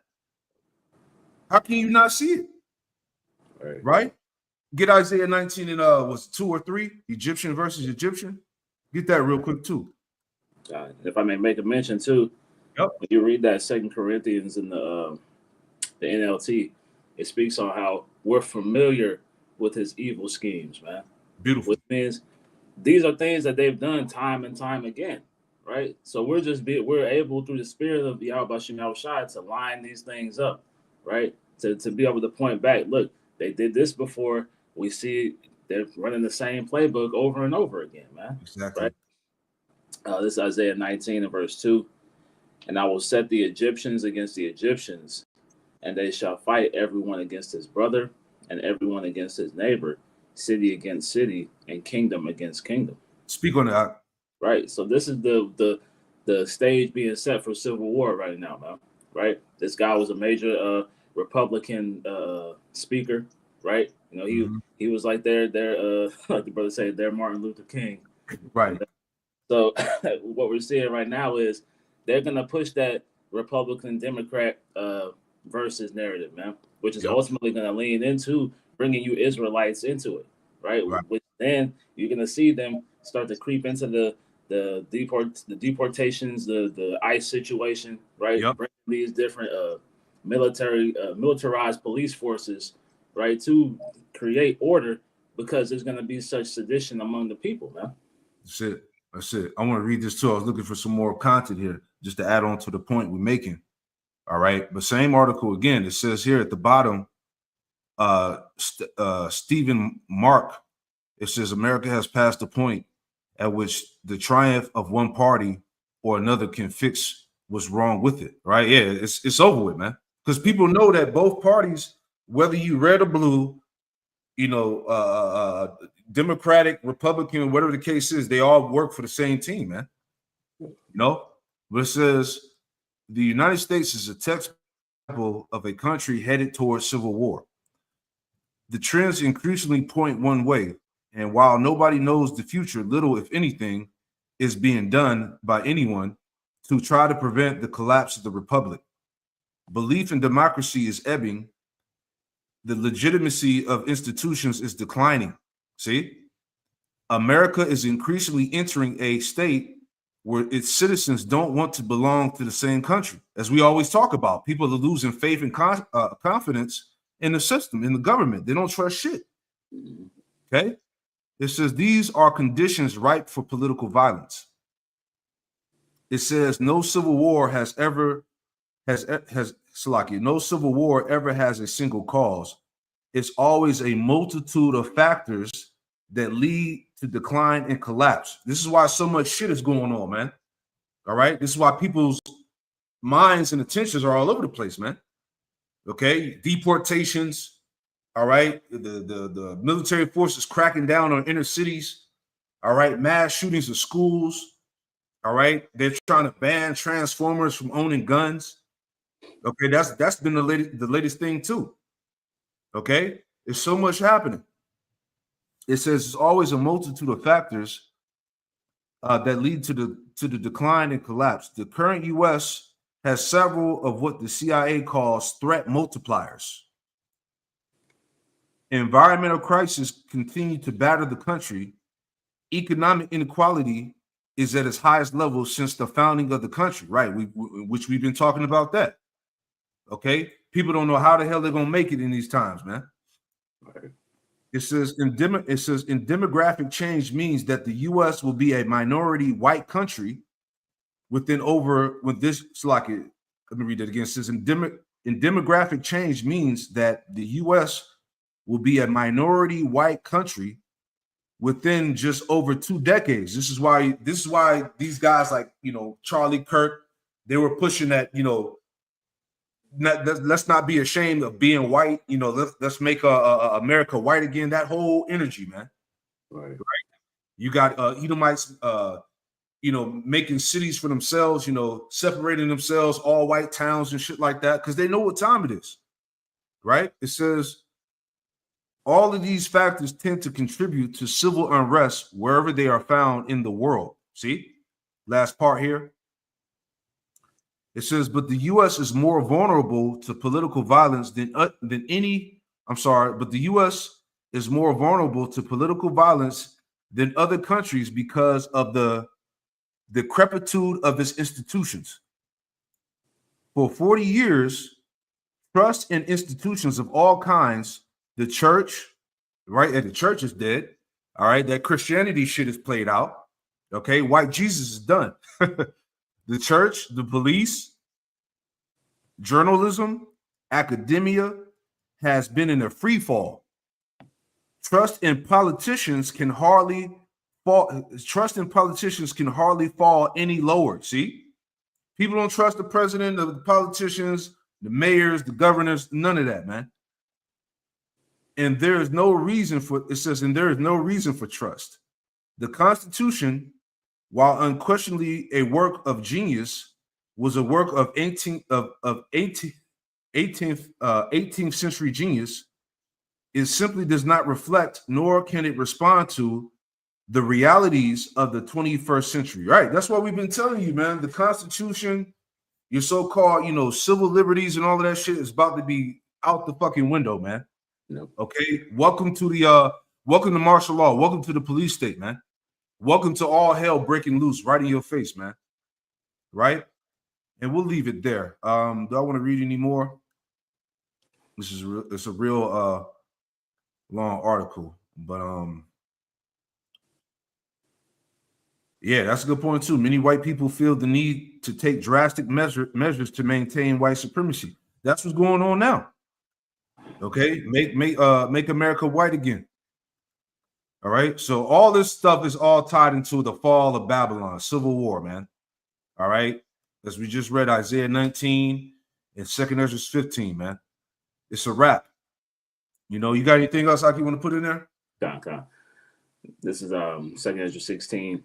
How can you not see it? Right? Get Isaiah 19 and was 2 or 3, Egyptian versus Egyptian. Get that real quick too. If I may make a mention too, when you read that 2 Corinthians in the NLT, it speaks on how we're familiar with his evil schemes, man. Beautiful. Which means these are things that they've done time and time again. Right, so we're able through the spirit of the Yahushua to line these things up, right? To be able to point back. Look, they did this before. We see they're running the same playbook over and over again, man. Exactly. Right? This is Isaiah 19 and verse 2. And I will set the Egyptians against the Egyptians, and they shall fight everyone against his brother and everyone against his neighbor, city against city, and kingdom against kingdom. Speak on that. Right. So this is the stage being set for civil war right now, man. Right. This guy was a major Republican speaker. Right. You know, he was like their like the brother said, their Martin Luther King. Right. So what we're seeing right now is they're gonna push that Republican Democrat versus narrative, man, which is ultimately gonna lean into bringing you Israelites into it, right? Which then you're gonna see them start to creep into the deportations, the ICE situation, right? Bringing these different militarized police forces, right, to create order because there's gonna be such sedition among the people, man. That's it. That's it. I want to read this too. I was looking for some more content here just to add on to the point we're making. All right. But same article again, it says here at the bottom, Stephen Mark, it says America has passed the point at which the triumph of one party or another can fix what's wrong with it. Right. Yeah, it's over with, man. Because people know that both parties, whether you red or blue, you know, Democratic, Republican, whatever the case is, they all work for the same team, man. You know, but it says the United States is a textbook of a country headed towards civil war. The trends increasingly point one way, and while nobody knows the future, little, if anything, is being done by anyone to try to prevent the collapse of the republic. Belief in democracy is ebbing. The legitimacy of institutions is declining. See, America is increasingly entering a state where its citizens don't want to belong to the same country. As we always talk about, people are losing faith and confidence in the system, in the government. They don't trust shit. Okay. It says these are conditions ripe for political violence. It says no civil war has no civil war ever has a single cause. It's always a multitude of factors that lead to decline and collapse. This is why so much shit is going on, man. All right. This is why people's minds and attentions are all over the place, man. Okay. Deportations. All right. The military forces cracking down on inner cities. All right. Mass shootings of schools. All right. They're trying to ban Transformers from owning guns. Okay. That's been the latest thing too. Okay. There's so much happening. It says it's always a multitude of factors that lead to the decline and collapse. The current U.S. has several of what the CIA calls threat multipliers. Environmental crises continue to batter the country. Economic inequality is at its highest level since the founding of the country, right? Which we've been talking about that. Okay, people don't know how the hell they're gonna make it in these times, man. Right. It says in demographic change means that the U.S. will be a minority white country within let me read that again. It says in demographic change means that the U.S. will be a minority white country within just over 2 decades. This is why these guys like, you know, Charlie Kirk, they were pushing that, you know, let's not be ashamed of being white. You know, let's make America white again. That whole energy, man. Right. You got Edomites, you know, making cities for themselves. You know, separating themselves, all white towns and shit like that, because they know what time it is. Right. It says all of these factors tend to contribute to civil unrest wherever they are found in the world. See, last part here. It says, but the U.S. is more vulnerable to political violence than any. But the U.S. is more vulnerable to political violence than other countries because of the decrepitude of its institutions. For 40 years, trust in institutions of all kinds, the church, right? And the church is dead. All right, that Christianity shit is played out. Okay, white Jesus is done. The church, the police, journalism, academia has been in a free fall. Trust in politicians can hardly fall any lower. See, people don't trust the president, the politicians, the mayors, the governors, none of that, man. And there is no reason for, it says, and there is no reason for trust. The Constitution, while unquestionably a work of genius, was a work of 18th century genius. It simply does not reflect, nor can it respond to, the realities of the 21st century. Right? That's what we've been telling you, man. The Constitution, your so-called, civil liberties and all of that shit is about to be out the fucking window, man. Nope. Okay. Welcome to martial law. Welcome to the police state, man. Welcome to all hell breaking loose right in your face, man. Right? And we'll leave it there. Do I want to read any more? It's a real long article, but yeah, that's a good point too. Many white people feel the need to take drastic measures to maintain white supremacy. That's what's going on now. Okay, make America white again. All right, so all this stuff is all tied into the fall of Babylon, civil war, man. All right, as we just read Isaiah 19 and 2 Ezra 15, man. It's a wrap. You got anything else you want to put in there? Con. This is 2 Ezra 16.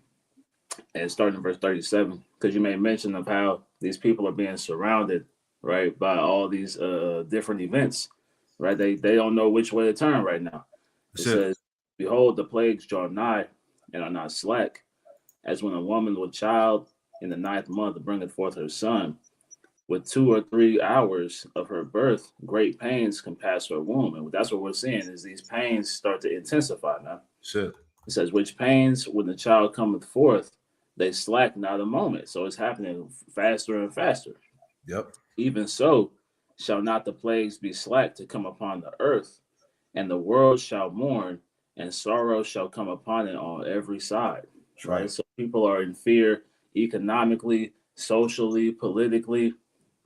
And starting in verse 37, because you made mention of how these people are being surrounded, right, by all these different events, right? They don't know which way to turn right now. It says, behold, the plagues draw nigh and are not slack, as when a woman with child in the 9th month bringeth forth her son. With 2 or 3 hours of her birth, great pains compass her womb. And that's what we're seeing is these pains start to intensify now. Sure. It says, which pains when the child cometh forth, they slack not a moment. So it's happening faster and faster. Yep. Even so, shall not the plagues be slack to come upon the earth, and the world shall mourn, and sorrow shall come upon it on every side. Right. So people are in fear economically, socially, politically,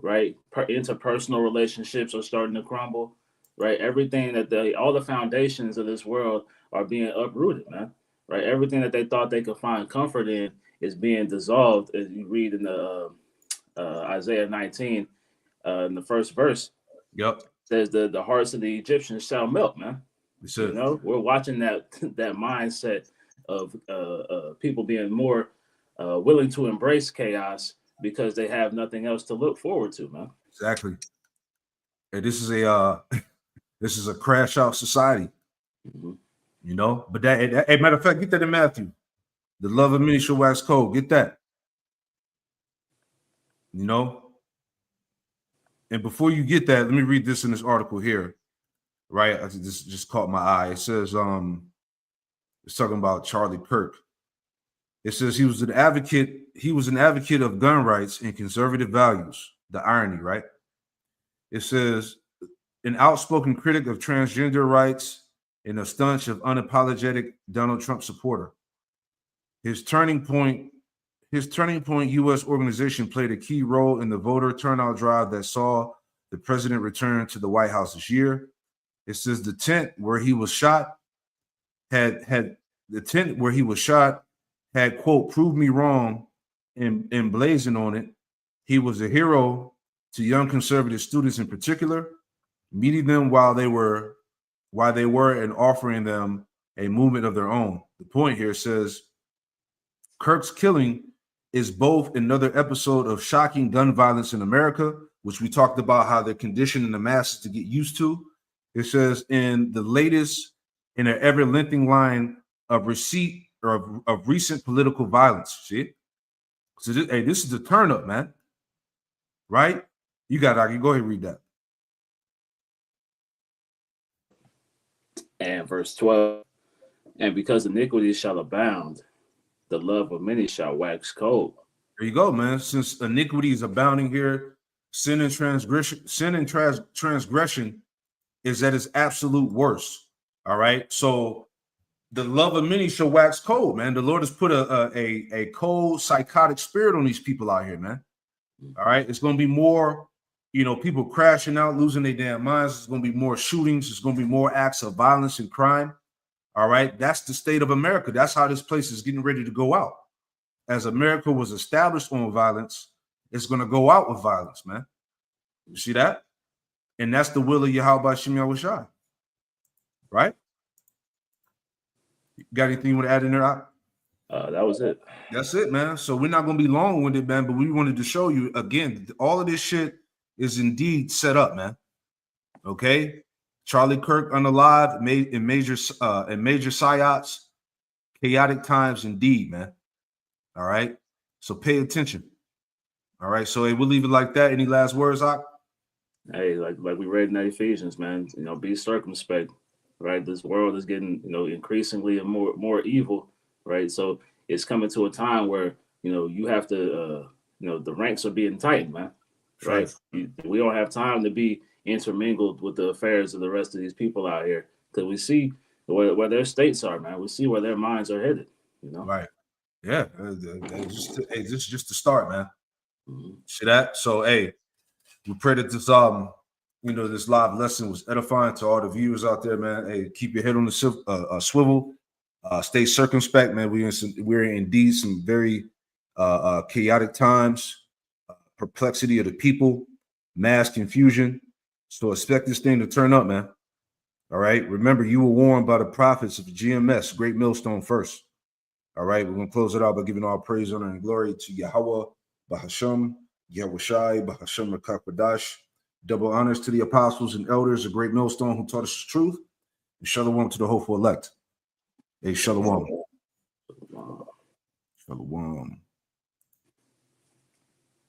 right? Interpersonal relationships are starting to crumble, right? Everything that all the foundations of this world are being uprooted, man. Right? Everything that they thought they could find comfort in is being dissolved, as you read in the Isaiah 19, in the first verse. Yep. Says the hearts of the Egyptians shall melt, man. We're watching that mindset of people being more willing to embrace chaos because they have nothing else to look forward to, man. Exactly. And this is a crash out society. Mm-hmm. But that, matter of fact, get that in Matthew. The love of many shall wax cold. Get that. And before you get that, let me read this in this article here. Right? This just caught my eye. It says, it's talking about Charlie Kirk. It says he was an advocate of gun rights and conservative values. The irony, right? It says, an outspoken critic of transgender rights and a staunch of unapologetic Donald Trump supporter. His turning point U.S. organization played a key role in the voter turnout drive that saw the president return to the White House this year. It says the tent where he was shot had quote proved me wrong and emblazoned on it. He was a hero to young conservative students in particular, meeting them while they were and offering them a movement of their own. The point here says Kirk's killing is both another episode of shocking gun violence in America, which we talked about how they're conditioning the masses to get used to. It says in an ever-lengthening line of recent political violence. See? So this is the turn up, man. Right? You got it. You go ahead and read that. And verse 12, and because iniquity shall abound, the love of many shall wax cold. There you go, man. Since iniquity is abounding here, sin and transgression is at its absolute worst. All right. So the love of many shall wax cold, man. The Lord has put a cold, psychotic spirit on these people out here, man. All right. It's going to be more, people crashing out, losing their damn minds. It's going to be more shootings. It's going to be more acts of violence and crime. All right. That's the state of America. That's how this place is getting ready to go out. As America was established on violence, it's going to go out with violence, man. You see that? And that's the will of Yahweh Shem Yahushai. Right? Got anything you want to add in there? That was it. That's it, man. So we're not going to be long-winded, man, but we wanted to show you, again, all of this shit is indeed set up, man. Okay? Charlie Kirk, Unalived, in major Psyops, chaotic times indeed, man. All right? So pay attention. All right? So hey, we'll leave it like that. Any last words, Ak? Hey, like we read in that Ephesians, man, be circumspect, right? This world is getting, increasingly and more evil, right? So it's coming to a time where, you have to, the ranks are being tightened, man, right? We don't have time to be intermingled with the affairs of the rest of these people out here, because we see where their states are, man. We see where their minds are headed, Right. Yeah. This is just the start, man. See that? So, hey, we pray that this this live lesson was edifying to all the viewers out there, man. Hey, keep your head on the swivel. Stay circumspect, man. We're indeed some very chaotic times, perplexity of the people, mass confusion. So expect this thing to turn up, man. All right. Remember, you were warned by the prophets of the GMS, Great Millstone first. All right. We're going to close it out by giving all praise, honor, and glory to Yahweh, Bahasham, Yahushai, Bahasham Rakakwadash. Double honors to the apostles and elders, a great millstone who taught us the truth. And shalom to the hopeful elect. Hey, shalom. Shalom.